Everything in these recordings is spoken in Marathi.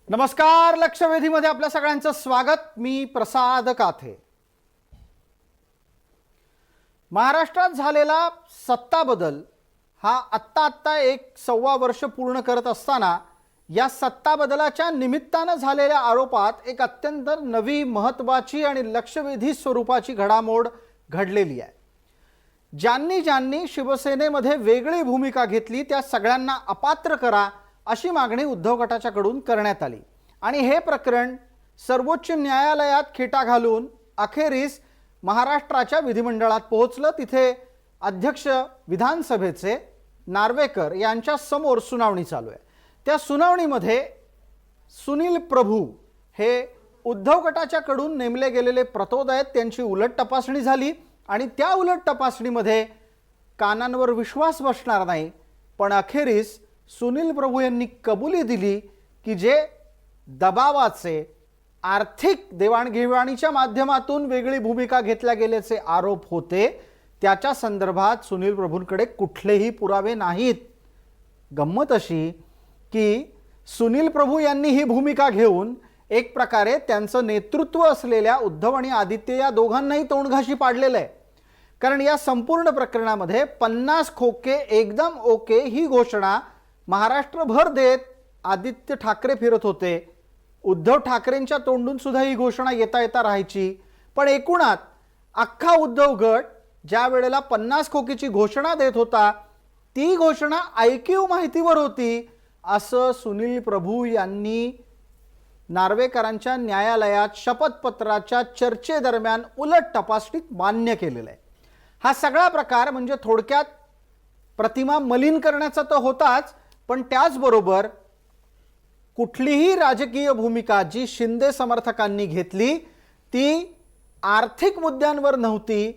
नमस्कार. लक्षवेधीमध्ये आपल्या सगळ्यांचं स्वागत. मी प्रसाद काथे. महाराष्ट्रात झालेला सत्ता बदल हा आत्ता एक 1.25 वर्ष पूर्ण करत असताना या सत्ता बदलाच्या निमित्तानं झालेल्या आरोपात एक अत्यंत नवी महत्त्वाची आणि लक्षवेधी स्वरूपाची घडामोड घडलेली आहे. ज्यांनी ज्यांनी शिवसेनेमध्ये वेगळी भूमिका घेतली त्या सगळ्यांना अपात्र करा अशी मागणी उद्धव गटाच्याकडून करण्यात आली आणि हे प्रकरण सर्वोच्च न्यायालयात खेटा घालून अखेरीस महाराष्ट्राच्या विधिमंडळात पोहोचलं. तिथे अध्यक्ष विधानसभेचे नार्वेकर यांच्या समोर सुनावणी चालू आहे. त्या सुनावणीमध्ये सुनील प्रभू हे उद्धव गटाच्याकडून नेमले गेलेले प्रतोद आहेत, त्यांची उलट तपासणी झाली आणि त्या उलट तपासणीमध्ये कानांवर विश्वास बसणार नाही, पण अखेरीस सुनील प्रभू यांनी कबुली दिली की जे दबावाचे आर्थिक देवाणघेवाणीच्या माध्यमातून वेगळी भूमिका घेतल्या गेल्याचे आरोप होते त्याच्या संदर्भात सुनील प्रभूंकडे कुठलेही पुरावे नाहीत. गंमत अशी की सुनील प्रभू यांनी ही भूमिका घेऊन एक प्रकारे त्यांचं नेतृत्व असलेल्या उद्धव आणि आदित्य या दोघांनाही तोंडघाशी पाडलेलं आहे. कारण या संपूर्ण प्रकरणामध्ये 50 खोके एकदम ओके ही घोषणा महाराष्ट्रभर देत आदित्य ठाकरे फिरत होते. उद्धव ठाकरेंच्या तोंडून सुद्धा ही घोषणा येता येता राहायची, पण एकूणात अख्खा उद्धव गट ज्या वेळेला 50 खोकीची घोषणा देत होता ती घोषणा ऐकीव माहितीवर होती असं सुनील प्रभू यांनी नार्वेकरांच्या न्यायालयात शपथपत्राच्या चर्चेदरम्यान उलट तपासणीत मान्य केलेलं आहे. हा सगळा प्रकार म्हणजे थोडक्यात प्रतिमा मलिन करण्याचा तर होताच, पण त्याचबरोबर कुठलीही राजकीय भूमिका जी शिंदे समर्थकांनी घेतली ती आर्थिक मुद्द्यांवर नव्हती,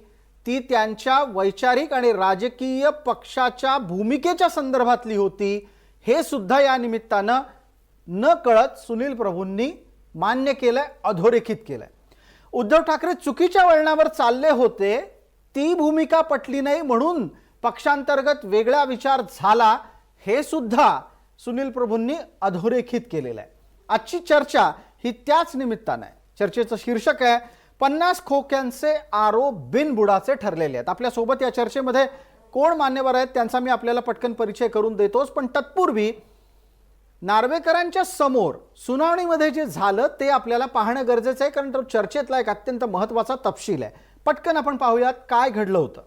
ती त्यांच्या वैचारिक आणि राजकीय पक्षाच्या भूमिकेच्या संदर्भातली होती. हे सुद्धा या निमित्तानं न कळत सुनील प्रभूंनी मान्य केलंय, अधोरेखित केलंय. उद्धव ठाकरे चुकीच्या वळणावर चालले होते, ती भूमिका पटली नाही म्हणून पक्षांतर्गत वेगळा विचार झाला, हे सुद्धा सुनील प्रभूंनी अधोरेखित केलेलं आहे. आजची चर्चा ही त्याच निमित्तानं आहे. चर्चेचं शीर्षक आहे 50 खोक्यांचे आरोप बिनबुडाचे ठरलेले आहेत. आपल्या सोबत या चर्चेमध्ये कोण मान्यवर आहेत त्यांचा मी आपल्याला पटकन परिचय करून देतोच, पण तत्पूर्वी नार्वेकरांच्या समोर सुनावणीमध्ये जे झालं ते आपल्याला पाहणं गरजेचं आहे, कारण तो चर्चेतला एक अत्यंत महत्त्वाचा तपशील आहे. पटकन आपण पाहूयात काय घडलं होतं.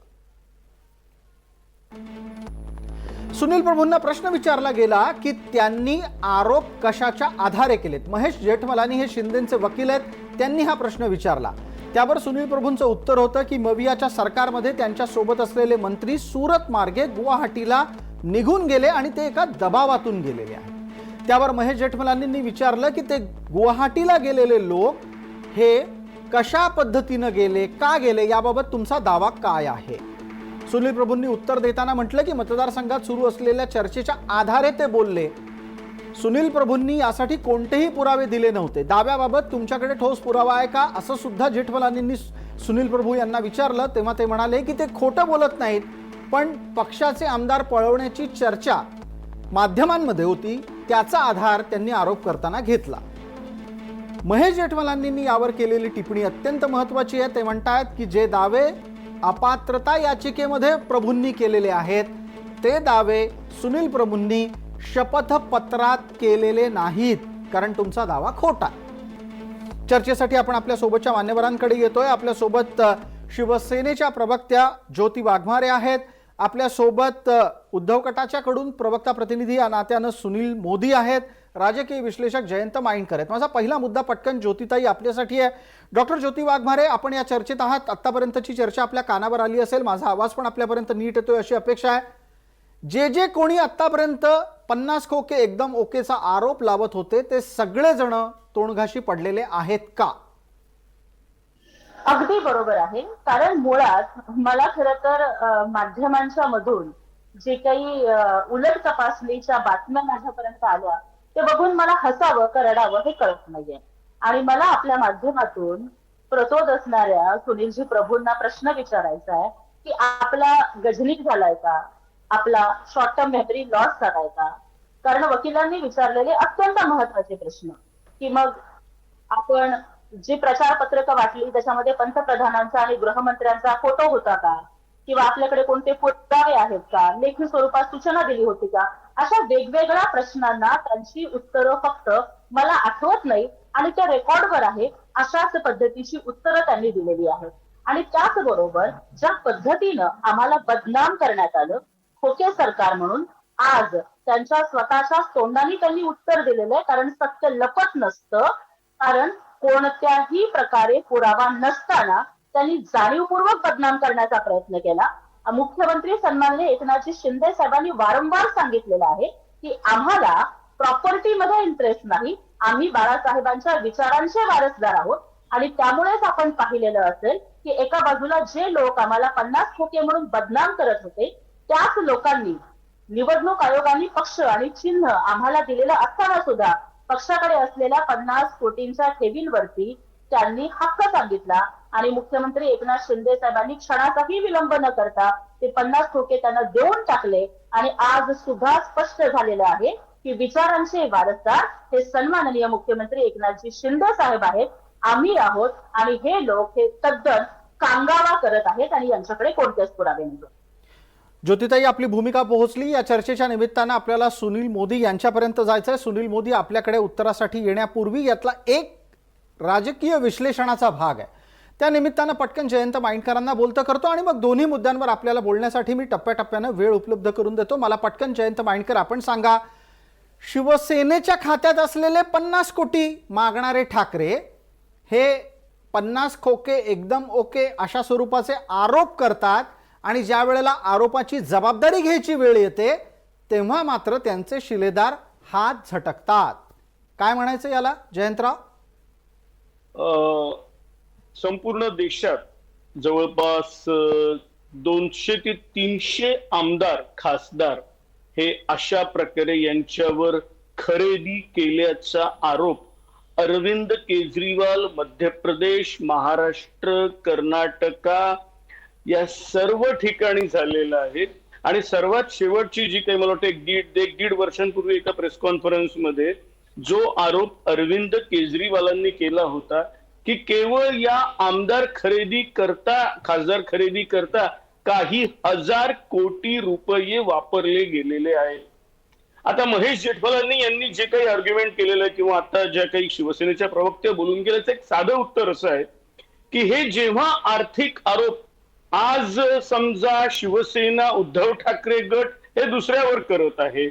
सुनील प्रभूंना प्रश्न विचारला गेला की त्यांनी आरोप कशाच्या आधारे केलेत. महेश जेठमलानी हे शिंदेचे वकील आहेत, त्यांनी हा प्रश्न विचारला. त्यावर सुनील प्रभूंचं उत्तर होतं की मवियाच्या सरकारमध्ये त्यांच्या सोबत असलेले मंत्री सुरत मार्गे गुवाहाटीला निघून गेले आणि ते एका दबावातून गेलेले आहेत. त्यावर महेश जेठमलानींनी विचारलं की ते गुवाहाटीला गेलेले लोक हे कशा पद्धतीनं गेले, का गेले, याबाबत तुमचा दावा काय आहे. सुनील प्रभूंनी उत्तर देताना म्हटलं की मतदारसंघात सुरू असलेल्या चर्चेच्या आधारे ते बोलले. सुनील प्रभूंनी यासाठी कोणतेही पुरावे दिले नव्हते. दाव्याबाबत तुमच्याकडे ठोस पुरावा आहे का असं सुद्धा जेठमलानींनी सुनील प्रभू यांना विचारलं. तेव्हा ते म्हणाले की ते खोटं बोलत नाहीत, पण पक्षाचे आमदार पळवण्याची चर्चा माध्यमांमध्ये होती, त्याचा आधार त्यांनी आरोप करताना घेतला. महेश जेठमलानींनी यावर केलेली टिप्पणी अत्यंत महत्त्वाची आहे. ते म्हणतात की जे दावे अपात्रता याचिकेमध्ये प्रभूंनी केलेले आहेत ते दावे सुनील प्रभूंनी शपथपत्रात केलेले नाहीत, कारण तुमचा दावा खोटा. चर्चेसाठी आपण आपल्या सोबतच्या मान्यवरांकडे येतोय. आपल्या सोबत शिवसेनेच्या प्रवक्त्या ज्योती वाघमारे आहेत. आपल्या सोबत उद्धव गटाच्याकडून प्रवक्ता प्रतिनिधी या नात्यानं सुनील मोदी आहेत. राजकीय विश्लेषक जयंत माइंडकर आहेत. माझा पहिला मुद्दा पटकन ज्योतिताई आपल्यासाठी आहे. डॉक्टर ज्योती वाघमारे, आपण या चर्चेत आहात. आतापर्यंतची चर्चा आपल्या कानावर आली असेल, माझा आवाज पण आपल्यापर्यंत नीट येतोय अशी अपेक्षा आहे. जे कोणी आतापर्यंत 50 खोके एकदम ओकेचा आरोप लावत होते ते सगळेजण तोंडघाशी पडलेले आहेत का? अगदी बरोबर आहे. कारण मुळात मला खरं तर माध्यमांच्या मधून जे काही उलट तपासणीच्या बातम्या माझ्यापर्यंत आल्या ते बघून मला हसावं का रडावं हे कळत नाहीये. आणि मला आपल्या माध्यमातून प्रतोद असणाऱ्या सुनीलजी प्रभूंना प्रश्न विचारायचा आहे की आपला गजनीक झालाय का, आपला शॉर्ट टर्म मेमरी लॉस झालाय का, कारण वकिलांनी विचारलेले अत्यंत महत्वाचे प्रश्न की मग आपण जी प्रचार पत्रकं वाटली त्याच्यामध्ये पंतप्रधानांचा आणि गृहमंत्र्यांचा फोटो होता का, किंवा आपल्याकडे कोणते पुरावे आहेत का, लेखी स्वरूपात सूचना दिली होती का, अशा वेगवेगळ्या प्रश्नांना त्यांची उत्तरं फक्त मला आठवत नाही आणि त्या रेकॉर्डवर आहे अशाच पद्धतीची उत्तरं त्यांनी दिलेली आहेत. आणि त्याचबरोबर ज्या पद्धतीनं आम्हाला बदनाम करण्यात आलं खोके सरकार म्हणून, आज त्यांच्या स्वतःच्या तोंडाने त्यांनी उत्तर दिलेलं आहे. कारण सत्य लपत नसतं, कारण कोणत्याही प्रकारे पुरावा नसताना त्यांनी जाणीवपूर्वक बदनाम करण्याचा प्रयत्न केला. मुख्यमंत्री सन्माननीय एकनाथजी शिंदे साहेबांनी वारंवार सांगितलेलं आहे की आम्हाला प्रॉपर्टीमध्ये इंटरेस्ट नाही, आम्ही बाळासाहेबांच्या विचारांचे वारसदार आहोत. आणि त्यामुळेच आपण पाहिलेलं असेल की एका बाजूला जे लोक आम्हाला 50 खोके म्हणून बदनाम करत होते, त्याच लोकांनी निवडणूक आयोगाने पक्ष आणि चिन्ह आम्हाला दिलेलं असताना सुद्धा पक्षाकडे असलेल्या 50 कोटींच्या ठेवींवरती त्यांनी हक्क सांगितला आणि मुख्यमंत्री एकनाथ शिंदे साहेबांनी क्षणाचाही विलंब न करता ते 50 खोके त्यांना देऊन टाकले. आणि आज सुद्धा स्पष्ट झालेलं आहे की विचारांचे वारसदार हे सन्माननीय मुख्यमंत्री एकनाथजी शिंदे साहेब आहेत, आम्ही आहोत. आणि हे लोक हे तद्दन कांगावा करत आहेत आणि यांच्याकडे कोणतेच पुरावे नाही. ज्योतिताई, आपली भूमिका पोहोचली. या चर्चेच्या निमित्तानं आपल्याला सुनील मोदी यांच्यापर्यंत जायचंय. सुनील मोदी आपल्याकडे उत्तरासाठी येण्यापूर्वी यातला एक राजकीय विश्लेषणाचा भाग आहे, त्या निमित्तानं पटकन जयंत माइंडकरांना बोलतं करतो आणि मग दोन्ही मुद्द्यांवर आपल्याला बोलण्यासाठी मी टप्प्याटप्प्यानं वेळ उपलब्ध करून देतो. मला पटकन जयंत माइंडकर आपण सांगा, शिवसेनेच्या खात्यात असलेले 50 कोटी मागणारे ठाकरे हे 50 खोके एकदम ओके अशा स्वरूपाचे आरोप करतात आणि ज्या वेळेला आरोपाची जबाबदारी घ्यायची वेळ येते तेव्हा मात्र त्यांचे शिलेदार हात झटकतात. काय म्हणायचं याला जयंतराव? संपूर्ण देशात जवळपास 200 ते 300 आमदार खासदार हे अशा प्रकारे यांच्यावर खरेदी केल्याचा आरोप अरविंद केजरीवाल मध्य प्रदेश, महाराष्ट्र, कर्नाटका या सर्व ठिकाणी झालेला आहे. आणि सर्वात शेवटची जी काही मला वाटतं एक दीड वर्षांपूर्वी एका प्रेस कॉन्फरन्समध्ये जो आरोप अरविंद केजरीवालांनी केला होता की केवळ या आमदार खरेदी करता, खासदार खरेदी करता काही हजार कोटी रुपये वापरले गेलेले आहेत. आता महेश जेठमलानी यांनी जे काही आर्ग्युमेंट केलेलं आहे किंवा आता ज्या काही शिवसेनेच्या प्रवक्त्या बोलून गेल्याचं एक साधं उत्तर असं आहे की हे जेव्हा आर्थिक आरोप आज समजा शिवसेना उद्धव ठाकरे गट हे दुसऱ्यावर करत आहे,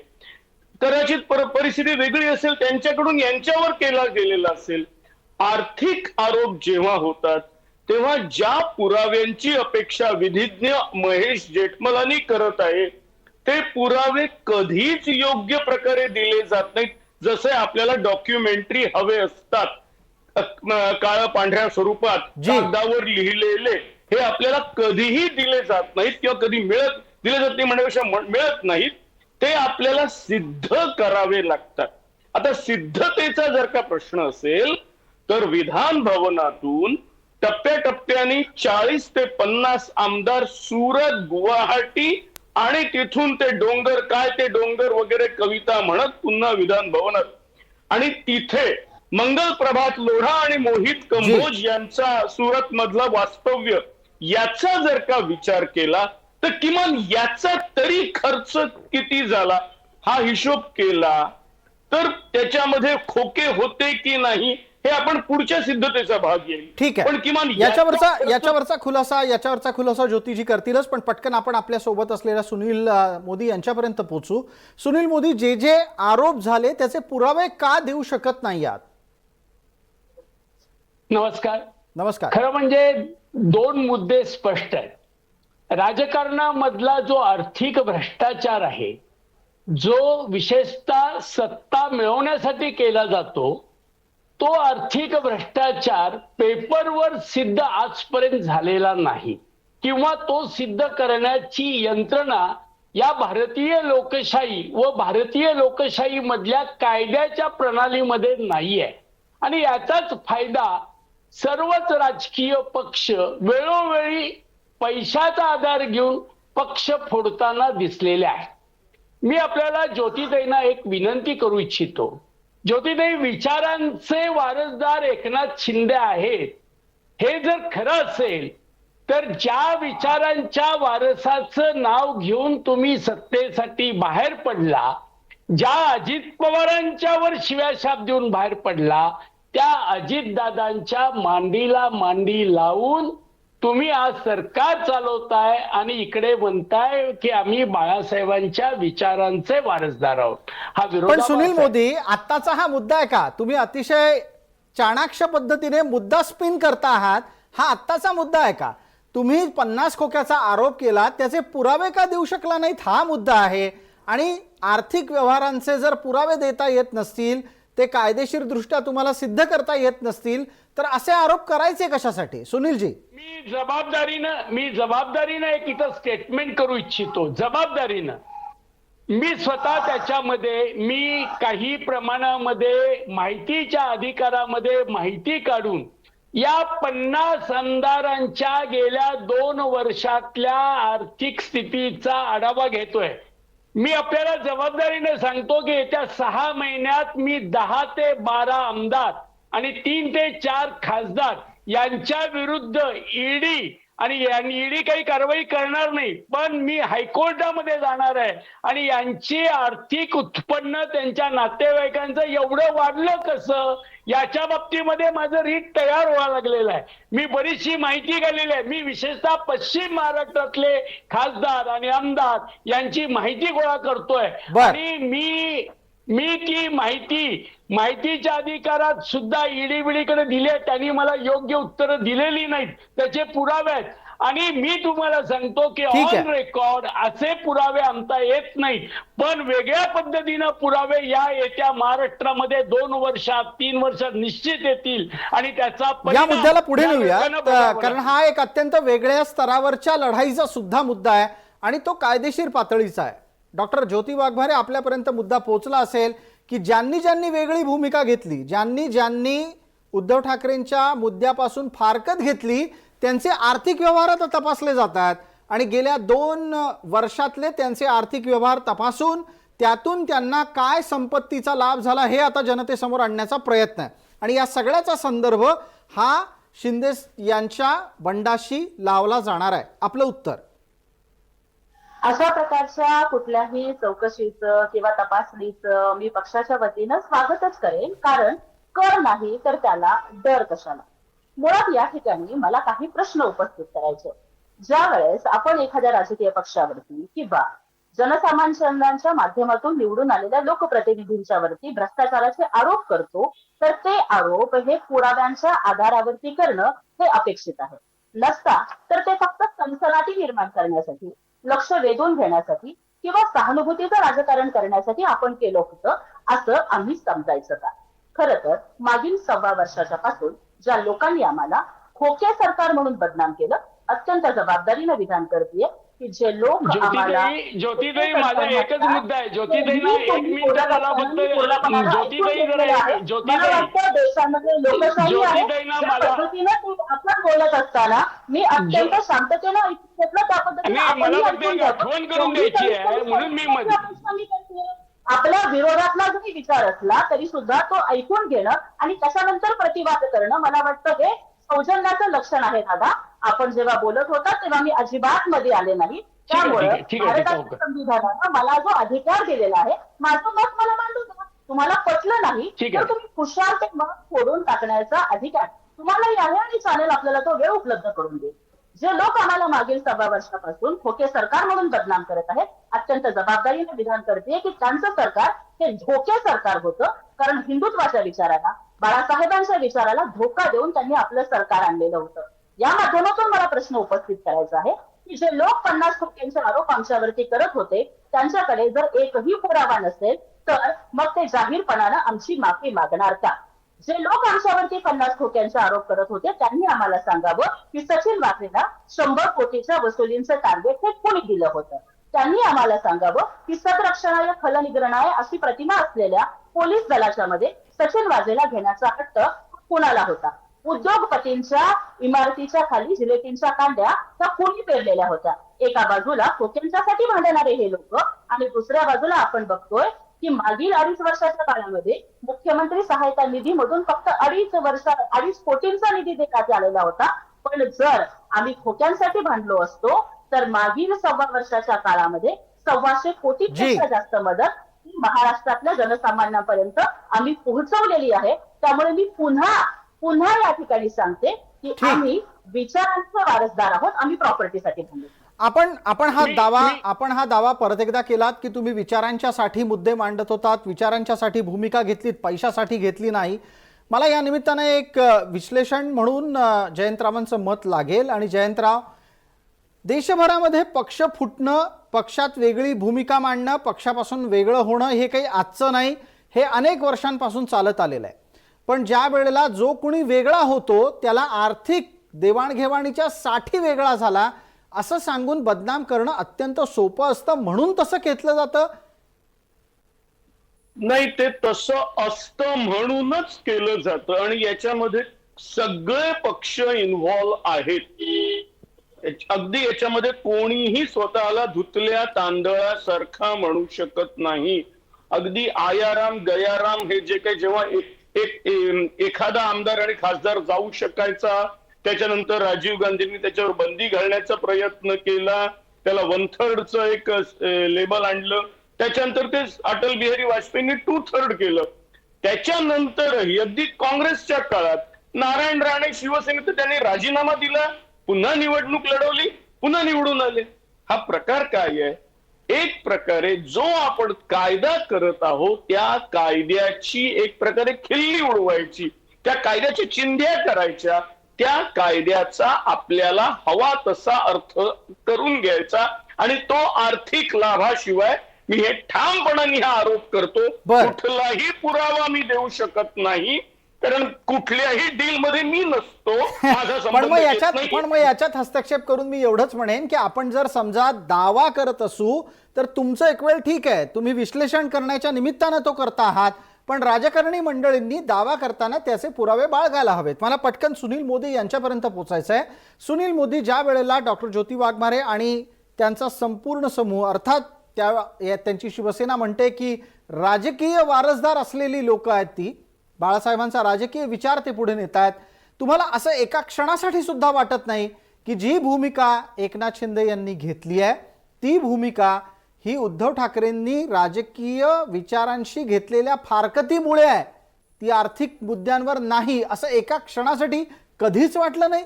कदाचित परिस्थिती वेगळी असेल, त्यांच्याकडून यांच्यावर केला गेलेला असेल. आर्थिक आरोप जेव्हा होतात तेव्हा ज्या पुराव्यांची अपेक्षा विधिज्ञ महेश जेठमलानी करत आहे ते पुरावे कधीच योग्य प्रकारे दिले जात नाहीत. जसे आपल्याला डॉक्युमेंटरी हवे असतात काळ्या पांढऱ्या स्वरूपात कागदावर लिहिलेले, हे आपल्याला कधीही दिले जात नाहीत किंवा कधी दिले जात नाही म्हणण्यापेक्षा मिळत नाहीत. ते आपल्याला सिद्ध करावे लागतात. आता सिद्धतेचा जर का प्रश्न असेल तर विधान भवनातून टप्प्याटप्प्याने 40 ते 50 आमदार सुरत, गुवाहाटी आणि तिथून ते डोंगर, काय ते डोंगर वगैरे कविता म्हणत पुन्हा विधान भवनात, आणि तिथे मंगल प्रभात लोढा आणि मोहित कंबोज यांचा सुरत मधला वास्तव्य याचा जर का विचार केला तर किमान याचा तरी खर्च किती झाला हा हिशोब केला तर त्याच्यामध्ये खोके होते की नाही हे आपण पुढच्या सिद्धतेचा भाग येईल. ठीक आहे, पण किमान याच्यावरचा खुलासा ज्योतिजी करतीलच. पण पटकन आपण आपल्या सोबत असलेल्या सुनील मोदी यांच्यापर्यंत पोहोचू. सुनील मोदी, जे आरोप झाले त्याचे पुरावे का देऊ शकत नाही आहात? नमस्कार. खरं म्हणजे दोन मुद्दे स्पष्ट आहेत. राजकारणामधला जो आर्थिक भ्रष्टाचार आहे, जो विशेषतः सत्ता मिळवण्यासाठी केला जातो, तो आर्थिक भ्रष्टाचार पेपरवर सिद्ध आजपर्यंत झालेला नाही किंवा तो सिद्ध करण्याची यंत्रणा या भारतीय लोकशाही व भारतीय लोकशाही मधल्या कायद्याच्या प्रणालीमध्ये नाहीये. आणि याचाच फायदा सर्वच राजकीय पक्ष वेळोवेळी पैशाचा आधार घेऊन पक्ष फोडताना दिसलेले आहे. मी आपल्याला ज्योतिताईंना एक विनंती करू इच्छितो ज्योतिताई, विचारांचे वारसदार एकनाथ शिंदे आहेत हे जर खरं असेल तर ज्या विचारांच्या वारसाचं नाव घेऊन तुम्ही सत्तेसाठी बाहेर पडला, ज्या अजित पवारांच्यावर शिव्याशाप देऊन बाहेर पडला, त्या अजितदादांच्या मांडीला मांडी लावून तुम्ही आज सरकार चालवताय आणि इकडे म्हणताय की आम्ही बाळासाहेबांच्या विचारांचे वारसदार आहोत. हा पण विरोधाभास सुनील आहे. मोदी, आत्ताचा हा मुद्दा आहे का? तुम्ही अतिशय चाणाक्ष पद्धतीने मुद्दा स्पिन करता आहात. हा आत्ताचा मुद्दा आहे का? तुम्ही 50 खोक्याचा आरोप केला, त्याचे पुरावे का देऊ शकला नाहीत? हा मुद्दा आहे. आणि आर्थिक व्यवहारांचे जर पुरावे देता येत नसतील, ते कायदेशीर दृष्ट्या तुम्हाला सिद्ध करता येत नसतील, तर असे आरोप करायचे कशासाठी? सुनीलजी, मी जबाबदारीनं एक इथं स्टेटमेंट करू इच्छितो. जबाबदारीनं मी स्वतः त्याच्यामध्ये मी काही प्रमाणामध्ये माहितीच्या अधिकारामध्ये माहिती काढून या 50 आमदारांच्या गेल्या 2 वर्षातल्या आर्थिक स्थितीचा आढावा घेतोय. मी आपल्याला जबाबदारीने सांगतो की येत्या 6 महिन्यात मी 10 ते 12 आमदार आणि 3 ते 4 खासदार यांच्या विरुद्ध ईडी आणि ईडी काही कारवाई करणार नाही, पण मी हायकोर्टामध्ये जाणार आहे आणि यांची आर्थिक उत्पन्न त्यांच्या नातेवाईकांचं एवढं वाढलं कसं याच्या बाबतीमध्ये माझं रीट तयार व्हायला लागलेलं आहे. मी बरीचशी माहिती काढलेली आहे. मी विशेषतः पश्चिम महाराष्ट्रातले खासदार आणि आमदार यांची माहिती गोळा करतोय आणि मी ती माहितीच्या अधिकारात सुद्धा ईडीकडे दिले. त्यांनी मला योग्य उत्तरं दिलेली नाहीत, त्याचे पुरावे आहेत. आणि मी तुम्हाला सांगतो की ऑन रेकॉर्ड असे पुरावे आणता येत नाही, पण वेगळ्या पद्धतीनं पुरावे या येत्या महाराष्ट्रामध्ये 2 वर्षात 3 वर्षात निश्चित येतील आणि त्याचा या मुद्द्याला पुढे नेऊया, कारण हा एक अत्यंत वेगळ्या स्तरावरच्या लढाईचा सुद्धा मुद्दा आहे आणि तो कायदेशीर पातळीचा आहे. डॉक्टर ज्योती वाघमारे, आपल्यापर्यंत मुद्दा पोहोचला असेल की ज्यांनी ज्यांनी वेगळी भूमिका घेतली, ज्यांनी उद्धव ठाकरेंच्या मुद्द्यापासून फारकत घेतली, त्यांचे आर्थिक व्यवहार आता तपासले जातात आणि गेल्या 2 वर्षातले त्यांचे आर्थिक व्यवहार तपासून त्यातून त्यांना काय संपत्तीचा लाभ झाला हे आता जनतेसमोर आणण्याचा प्रयत्न आहे. आणि या सगळ्याचा संदर्भ हा शिंदे यांच्या बंडाशी लावला जाणार आहे. आपलं उत्तर? अशा प्रकारच्या कुठल्याही चौकशीचं किंवा तपासणीचं मी पक्षाच्या वतीनं स्वागतच करेन, कारण कर नाही तर त्याला डर कशाला. मुळात या ठिकाणी मला काही प्रश्न उपस्थित करायचे. ज्या वेळेस आपण एखाद्या राजकीय पक्षावरती किंवा जनसामान्यांच्या माध्यमातून निवडून आलेल्या लोकप्रतिनिधींच्या वरती भ्रष्टाचाराचे आरोप करतो, तर ते आरोप हे पुराव्यांच्या आधारावरती करणं हे अपेक्षित आहे. नसता तर ते फक्त सनसनाटी निर्माण करण्यासाठी, लक्ष वेधून घेण्यासाठी किंवा सहानुभूतीचं राजकारण करण्यासाठी आपण केलं होतं असं आम्ही समजायचं का? खरं तर मागील 1.25 वर्षाच्या पासून ज्या लोकांनी आम्हाला खोके सरकार म्हणून बदनाम केलं, अत्यंत जबाबदारीनं विधान करतेय की जे लोक ज्योतिताई, माझा एकच मुद्दा आहे. ज्योतिताईंना 1 मिनिट मला फक्त देशामध्ये लोकशाही आहे त्या पद्धतीनं आपण बोलत असताना मी अत्यंत शांततेनं ऐकून घेतलं. त्या पद्धतीने आठवण करून द्यायची आहे म्हणून मी आपल्या विरोधातला जरी विचार असला तरी सुद्धा तो ऐकून घेणं आणि त्याच्यानंतर प्रतिवाद करणं, मला वाटतं हे सौजन्याचं लक्षण आहे. दादा, आपण जेव्हा बोलत होता तेव्हा मी अजिबात मध्ये आले नाही. त्यामुळे भारताच्या संविधानानं मला जो अधिकार दिलेला आहे, माझं मत मला मांडू द्या. तुम्हाला पटलं नाही तर तुम्ही खुशाल ते मत फोडून टाकण्याचा अधिकार तुम्हालाही आहे आणि चॅनेल आपल्याला तो वेळ उपलब्ध करून देईल. जे लोक आम्हाला मागील 1.25 वर्षापासून खोके सरकार म्हणून बदनाम करत आहेत, अत्यंत जबाबदारीने विधान करते की त्यांचं सरकार हे धोके सरकार होतं, कारण हिंदुत्वाच्या विचाराला, बाळासाहेबांच्या विचाराला धोका देऊन त्यांनी आपलं सरकार आणलेलं होतं. या माध्यमातून मला प्रश्न उपस्थित करायचा आहे की जे लोक 50 खोक्यांचे आरोप आमच्यावरती करत होते त्यांच्याकडे जर एकही पुरावा नसेल तर मग ते जाहीरपणानं आमची माफी मागणार का? जे लोक आमच्यावरती 50 खोक्यांचे आरोप करत होते त्यांनी आम्हाला सांगावं की सचिन वाझेला 100 कोटीच्या वसुलींचं टार्गेट हे कोणी दिलं होतं. त्यांनी आम्हाला सांगावं की सतरक्षणाय खलनिग्रहणाय अशी प्रतिमा असलेल्या पोलीस दलाच्या मध्ये सचिन वाझेला घेण्याचा हट्ट कुणाला होता? उद्योगपतींच्या इमारतीच्या खाली जिलेटिनच्या कांड्या त्या कोणी पेरलेल्या होत्या? एका बाजूला खोक्यांच्यासाठी भांडणारे हे लोक आणि दुसऱ्या बाजूला आपण बघतोय की मागील 2.5 वर्षाच्या काळामध्ये मुख्यमंत्री सहायता निधीमधून फक्त 2.5 कोटींचा निधी देण्यात आलेला होता. पण जर आम्ही खोक्यांसाठी भांडलो असतो तर मागील 1.25 वर्षाच्या काळामध्ये 125 कोटीपेक्षा जास्त मदत ही महाराष्ट्रातल्या जनसामान्यांपर्यंत आम्ही पोहोचवलेली आहे. त्यामुळे मी पुन्हा या ठिकाणी सांगते की आम्ही विचारांचा वारसदार आहोत, आम्ही प्रॉपर्टीसाठी भांडलो. आपण हा दावा परत एकदा केलात की तुम्ही विचारांच्या साठी मुद्दे मांडत होतात, विचारांच्या साठी भूमिका घेतलीत, पैशासाठी घेतली नाही. मला या निमित्ताने एक विश्लेषण म्हणून जयंतरावांचं मत लागेल. आणि जयंतराव, देशभरामध्ये पक्ष फुटणं, पक्षात वेगळी भूमिका मांडणं, पक्षापासून वेगळं होणं हे काही आजचं नाही, हे अनेक वर्षांपासून चालत आलेलं आहे. पण ज्या वेळेला जो कोणी वेगळा होतो त्याला आर्थिक देवाणघेवाणीच्या साठी वेगळा झाला असं सांगून बदनाम करणं अत्यंत सोपं असतं, म्हणून तसं घेतलं जातं. नाही, ते तसं असतं म्हणूनच केलं जातं आणि याच्यामध्ये सगळे पक्ष इन्व्हॉल्व आहेत. अगदी याच्यामध्ये कोणीही स्वतःला धुतल्या तांदळासारखा म्हणू शकत नाही. अगदी आयाराम गयाराम हे जे काही जेव्हा एखादा आमदार आणि खासदार जाऊ शकायचा, त्याच्यानंतर राजीव गांधींनी त्याच्यावर बंदी घालण्याचा प्रयत्न केला, त्याला 1/3चं एक लेबल आणलं, त्याच्यानंतर ते अटल बिहारी वाजपेयींनी 2/3 केलं. त्याच्यानंतरही अगदी काँग्रेसच्या काळात नारायण राणे शिवसेनेत त्यांनी राजीनामा दिला, पुन्हा निवडणूक लढवली, पुन्हा निवडून आले. हा प्रकार काय आहे? एक प्रकारे जो आपण कायदा करत आहोत त्या कायद्याची एक प्रकारे खिल्ली उडवायची, त्या कायद्याच्या चिंध्या करायच्या, त्या कायद्याचा आपल्याला हवा तसा अर्थ करून घ्यायचा आणि तो आर्थिक लाभाशिवाय, मी हे ठामपणाने हा आरोप करतो, कुठलाही पुरावा मी देऊ शकत नाही, कारण कुठल्याही डील मध्ये मी नसतो. पण मग याच्यात हस्तक्षेप करून मी एवढंच म्हणेन की आपण जर समजा दावा करत असू तर तुमचं एक वेळ ठीक आहे, तुम्ही विश्लेषण करण्याच्या निमित्तानं तो करता आहात, पण राजकारणी मंडळींनी दावा करताना त्याचे पुरावे बाळगायला हवेत. मला पटकन सुनील मोदी यांच्यापर्यंत पोहोचायचं आहे. सुनील मोदी, ज्या वेळेला डॉक्टर ज्योती वाघमारे आणि त्यांचा संपूर्ण समूह, अर्थात त्यांची शिवसेना म्हणते की राजकीय वारसदार असलेली लोक आहेत, ती बाळासाहेबांचा राजकीय विचार ते पुढे नेत आहेत, तुम्हाला असं एका क्षणासाठी सुद्धा वाटत नाही की जी भूमिका एकनाथ शिंदे यांनी घेतली आहे ती भूमिका ही उद्धव ठाकरेंनी राजकीय विचारांशी घेतलेल्या फारकतीमुळे आहे, ती आर्थिक मुद्द्यांवर नाही, असं एका क्षणासाठी कधीच वाटलं नाही?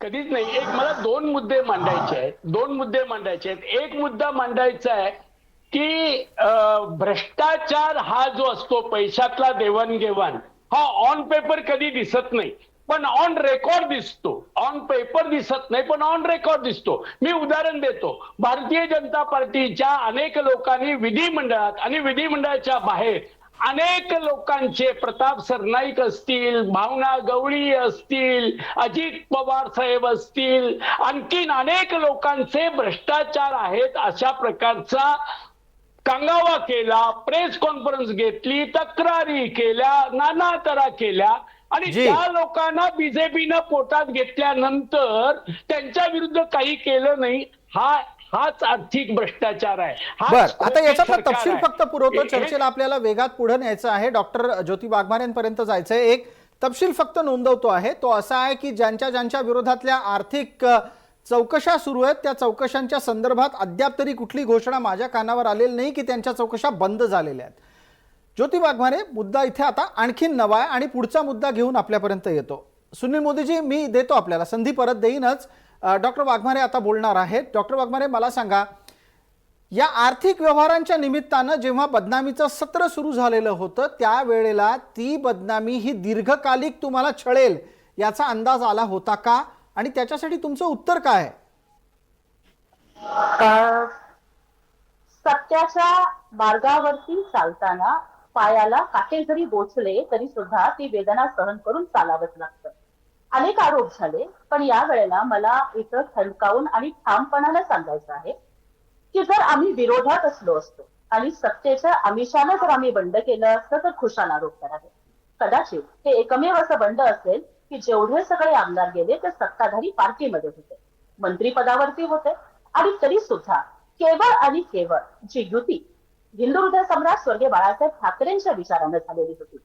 कधीच नाही. एक मला दोन मुद्दे मांडायचे आहेत. एक मुद्दा मांडायचा आहे की भ्रष्टाचार हा जो असतो, पैशातला देवाणघेवाण, हा ऑन पेपर कधी दिसत नाही पण ऑन रेकॉर्ड दिसतो. ऑन पेपर दिसत नाही पण ऑन रेकॉर्ड दिसतो. मी उदाहरण देतो. भारतीय जनता पार्टीच्या अनेक लोकांनी विधिमंडळात आणि विधिमंडळाच्या बाहेर अनेक लोकांचे, प्रताप सरनाईक असतील, भावना गवळी असतील, अजित पवार साहेब असतील, आणखीन अनेक लोकांचे भ्रष्टाचार आहेत अशा प्रकारचा कांगावा केला, प्रेस कॉन्फरन्स घेतली, तक्रारी केल्या, नाना तऱ्हा केल्या आणि त्या लोकांना बीजेपीनं पोटात घेतल्यानंतर त्यांच्या विरुद्ध काही केलं नाही. हाच आर्थिक भ्रष्टाचार आहे. बरं, आता याचा तपशील फक्त पुरवतो, चर्चेला आपल्याला वेगात पुढे न्यायचं आहे, डॉक्टर ज्योती वाघमारेंपर्यंत जायचंय. एक तपशील फक्त नोंदवतो आहे, तो असा आहे की ज्यांच्या विरोधातल्या आर्थिक चौकशा सुरू आहेत त्या चौकशांच्या संदर्भात अद्याप तरी कुठली घोषणा माझ्या कानावर आलेली नाही की त्यांच्या चौकशा बंद झालेल्या आहेत. ज्योती वाघमारे, मुद्दा इथे आता आणखीन नवा आहे आणि पुढचा मुद्दा घेऊन आपल्यापर्यंत येतो. सुनील मोदीजी, मी देतो आपल्याला संधी, परत देईनच. डॉक्टर वाघमारे आता बोलणार आहेत. डॉक्टर वाघमारे, मला सांगा, या आर्थिक व्यवहारांच्या निमित्तानं जेव्हा बदनामीचं सत्र सुरू झालेलं होतं त्यावेळेला ती बदनामी ही दीर्घकालिक तुम्हाला छळेल याचा अंदाज आला होता का, आणि त्याच्यासाठी तुमचं उत्तर काय आहे? सत्याच्या मार्गावरती चालताना पायाला काटे जरी बोचले तरी सुद्धा ती वेदना सहन करून चालावंच लागतं. अनेक आरोप झाले, पण या वेळेला मला इथं ठणकावून आणि ठामपणानं सांगायचं आहे की जर आम्ही विरोधात असलो असतो आणि सत्तेच्या आमिषानं जर आम्ही बंड केलं असतं तर खुशाल आरोप करावे. कदाचित हे एकमेव असं बंड असेल की जेवढे सगळे आमदार गेले ते सत्ताधारी पार्टीमध्ये होते, मंत्रिपदावरती होते, आणि तरी सुद्धा केवळ आणि केवळ जी युती हिंदू हृदय सम्राट स्वर्गीय बाळासाहेब ठाकरेंच्या विचारानं झालेली होती.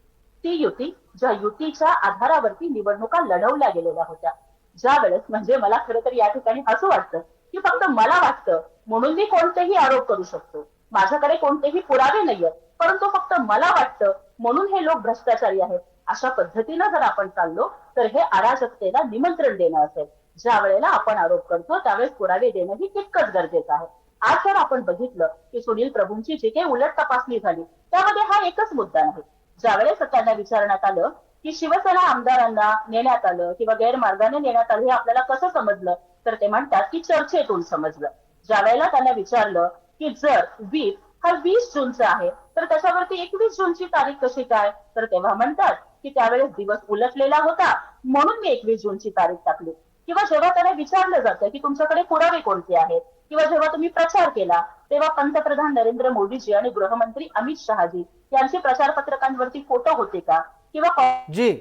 ती युती ज्या युतीच्या आधारावरती निवडणुका लढवल्या गेलेल्या होत्या. ज्या वेळेस म्हणजे मला खरं तर या ठिकाणी असं वाटतं की फक्त मला वाटतं म्हणून मी कोणतेही आरोप करू शकतो, माझ्याकडे कोणतेही पुरावे नाहीयेत, परंतु फक्त मला वाटतं म्हणून हे लोक भ्रष्टाचारी आहेत, अशा पद्धतीनं जर आपण चाललो तर हे अराजकतेला निमंत्रण देणं असेल. ज्या वेळेला आपण आरोप करतो त्यावेळेस पुरावे देणं ही तितकंच गरजेचं आहे. आज जर आपण बघितलं की सुनील प्रभूंची जी काही उलट तपासणी झाली त्यामध्ये हा एकच मुद्दा नाही. ज्यावेळेस त्यांना विचारण्यात आलं की शिवसेना आमदारांना नेण्यात आलं किंवा गैरमार्गाने नेण्यात आलं हे आपल्याला कसं समजलं, तर ते म्हणतात की चर्चेतून समजलं. ज्या वेळेला त्यांना विचारलं की जर व्हीप हा 20 जूनचा आहे तर त्याच्यावरती 21 जूनची तारीख कशी काय, तर तेव्हा म्हणतात की त्यावेळेस दिवस उलटलेला होता म्हणून मी 21 जूनची तारीख टाकली. किंवा जेव्हा त्यांना विचारलं जातं की तुमच्याकडे पुरावे कोणते आहेत, किंवा जेव्हा तुम्ही प्रचार केला तेव्हा पंतप्रधान नरेंद्र मोदीजी आणि गृहमंत्री अमित शहाजी यांचे प्रचार पत्रकांवरती फोटो होते का, किंवा जी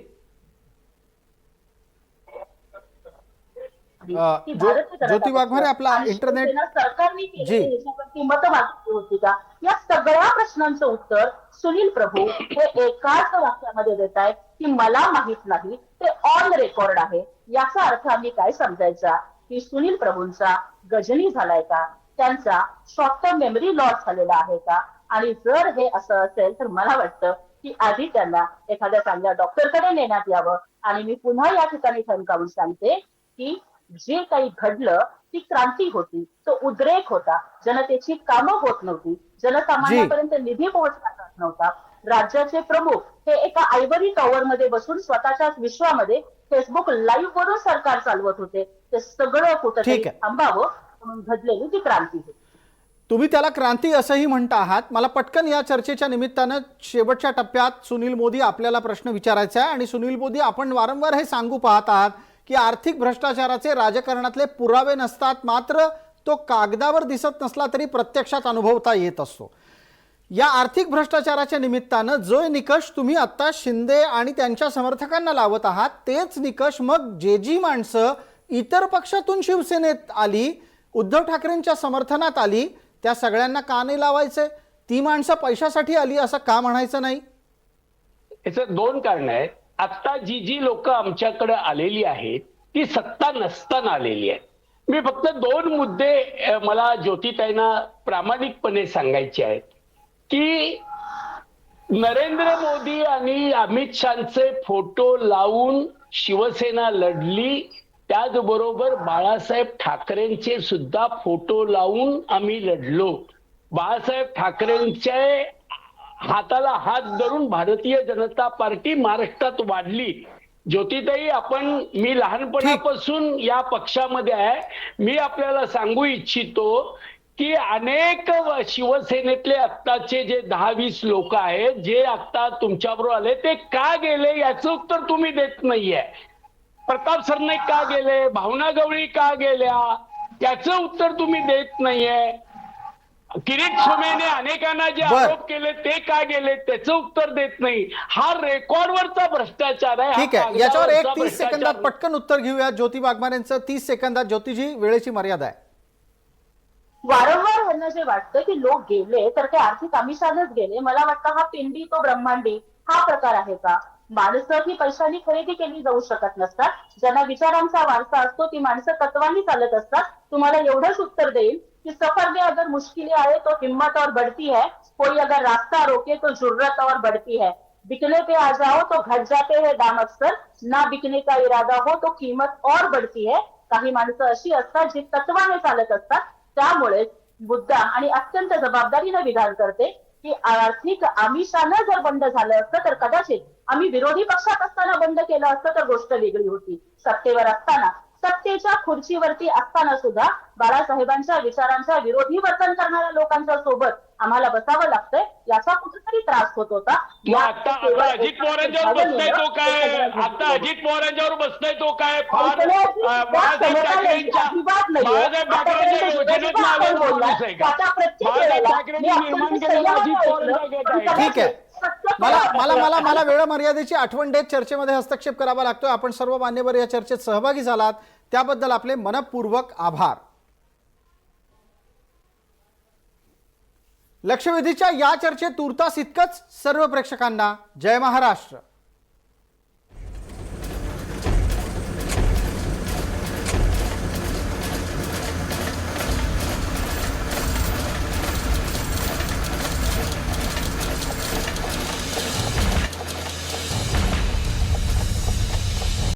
ज्योती वाघमारे आपला इंटरनेट सरकारने याच्यावरती मतं मागितली होती का, या सगळ्या प्रश्नांचं उत्तर सुनील प्रभू हे एकाच वाक्यामध्ये देत आहेत की मला माहित नाही, ते ऑन रेकॉर्ड आहे. याचा अर्थ आम्ही काय समजायचा की सुनील प्रभूंचा गजनी झालाय का, त्यांचा शॉर्ट टर्म मेमरी लॉस झालेला आहे का, आणि जर हे असं असेल तर मला वाटतं की आधी त्यांना एखाद्या चांगल्या डॉक्टरकडे नेण्यात यावं. आणि मी पुन्हा या ठिकाणी ठणकावून सांगते की जे काही घडलं ती क्रांती होती, तो उद्रेक होता, जनतेची कामं होत नव्हती, जनसामान्यापर्यंत निधी पोहोचला जात नव्हता. राज्याचे प्रमुख हे एका आयव्हरी टॉवर मध्ये बसून स्वतःच्याच विश्वामध्ये फेसबुक लाईव्ह वरून सरकार चालवत होते. ते सगळं कुठेतरी थांबावं म्हणून घडलेली ती क्रांती होती. तुम्ही त्याला क्रांती असंही म्हणता आहात. मला पटकन या चर्चेच्या निमित्तानं शेवटच्या टप्प्यात सुनील मोदी आपल्याला प्रश्न विचारायचा आहे. आणि सुनील मोदी, आपण वारंवार हे सांगू पाहत आहात की आर्थिक भ्रष्टाचाराचे राजकारणातले पुरावे नसतात, मात्र तो कागदावर दिसत नसला तरी प्रत्यक्षात अनुभवता येत असतो. या आर्थिक भ्रष्टाचाराच्या निमित्तानं जो निकष तुम्ही आता शिंदे आणि त्यांच्या समर्थकांना लावत आहात तेच निकष मग जी माणसं इतर पक्षातून शिवसेनेत आली, उद्धव ठाकरेंच्या समर्थनात आली, त्या सगळ्यांना का नाही लावायचे? ती माणसं पैशासाठी आली असं का म्हणायचं नाही? याचं दोन कारण आहेत. आता जी लोक आमच्याकडे आलेली आहेत ती सत्ता नसताना आलेली आहेत. मी फक्त दोन मुद्दे मला ज्योतिताईंना प्रामाणिकपणे सांगायचे आहेत की नरेंद्र मोदी आणि अमित शहाचे फोटो लावून शिवसेना लढली, त्याचबरोबर बाळासाहेब ठाकरेंचे सुद्धा फोटो लावून आम्ही लढलो. बाळासाहेब ठाकरेंचे हाताला हात धरून भारतीय जनता पार्टी महाराष्ट्रात वाढली. ज्योतिताई, मी लहानपणापासून या पक्षामध्ये आहे. मी आपल्याला सांगू इच्छितो की अनेक शिवसेनेतले आत्ताचे जे 10-20 लोक आहेत जे आता तुमच्याबरोबर आले ते का गेले याचं उत्तर तुम्ही देत नाहीये. प्रताप सरनाईक का गेले, भावना गवळी का गेल्या त्याचं उत्तर तुम्ही देत नाहीये. किरीट सोमेने अनेकांना जे आरोप केले ते का गेले त्याचं उत्तर देत नाही. हा रेकॉर्डवरचा भ्रष्टाचार आहे. ठीक आहे, याच्यावर 30 सेकंदात पटकन उत्तर घेऊया. ज्योती वाघमारेंचं 30 सेकंदात. ज्योतिजी, वेळेची मर्यादा आहे. वारंवार यांना जे वाटतं की लोक गेले तर ते आर्थिक आमिषानेच गेले, मला वाटतं हा पिंडी तो ब्रह्मांडी हा प्रकार आहे का? माणसं ही पैशांनी खरेदी केली जाऊ शकत नसतात. ज्यांना विचारांचा वारसा असतो ती माणसं तत्वांनी चालत असतात. तुम्हाला एवढंच उत्तर देईल कि सफर में अगर मुश्किलें आए तो हिम्मत और बढ़ती है, कोई अगर रास्ता रोके तो जुर्रत और बढ़ती है, बिकने पे आ जाओ तो घट जाते हैं दाम अक्सर, ना बिकने का इरादा हो तो कीमत और बढ़ती है. काही माणसं अशी असतात जी तत्वाने चालत असतात. त्यामुळे मुद्दा आणि अत्यंत जबाबदारीने विधान करते की आर्थिक आमिषानं जर बंद झालं असतं तर कदाचित आम्ही विरोधी पक्षात असताना बंद केलं असतं तर गोष्ट वेगळी होती. सत्तेवर असताना, सत्तेच्या खुर्चीवरती असताना सुद्धा बाळासाहेबांच्या विचारांच्या विरोधी वर्तन करणाऱ्या लोकांच्या सोबत आम्हाला बसावं लागतंय, याचा कुठेतरी त्रास होत होता. आता अजित पवारांच्यावर बसताय तो काय? आता अजित पवारांच्यावर बसताय तो काय? बाळासाहेब ठाकरेंच्या योजनेत माणूस आहे का? बाळासाहेब ठाकरेंनी निर्माण केलेला अजित पवारांचा गट आहे. ठीक आहे, मला वेळ मर्यादेची आठवण देत चर्चेमध्ये हस्तक्षेप करावा लागतोय. आपण सर्व मान्यवर या चर्चेत सहभागी झालात त्याबद्दल आपले मनपूर्वक आभार. लक्षवेधीच्या या चर्चेत तुर्तास इतकंच. सर्व प्रेक्षकांना जय महाराष्ट्र.